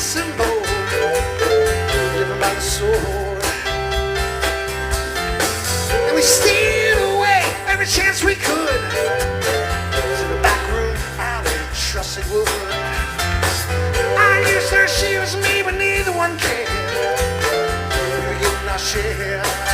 medicine bowl, living by the sword. And we steal away every chance we could to the back room out in trusted wood. I used her, she was me, but neither one cared. We were getting our share.